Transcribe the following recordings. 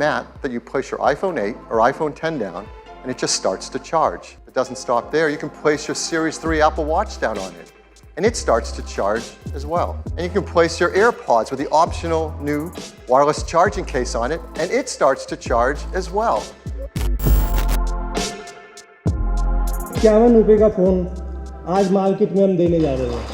mat that you place your iPhone 8 or iPhone 10 down, and it just starts to charge. It doesn't stop there. You can place your Series 3 Apple Watch down on it, and it starts to charge as well. And you can place your AirPods with the optional new wireless charging case on it, and it starts to charge as well. 51 रुपए का phone आज market में हम देने जा रहे हैं।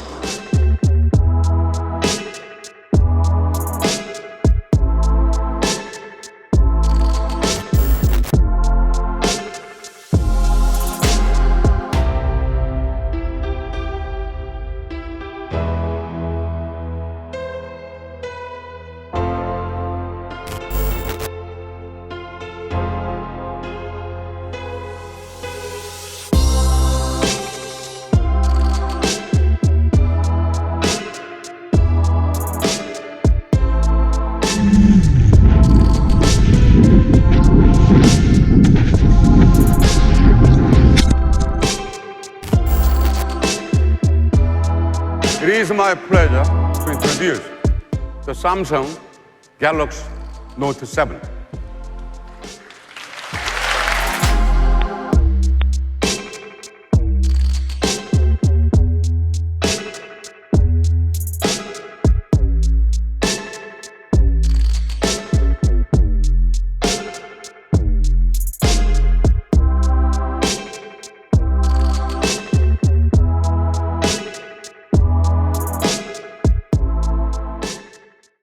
It is my pleasure to introduce the Samsung Galaxy Note 7.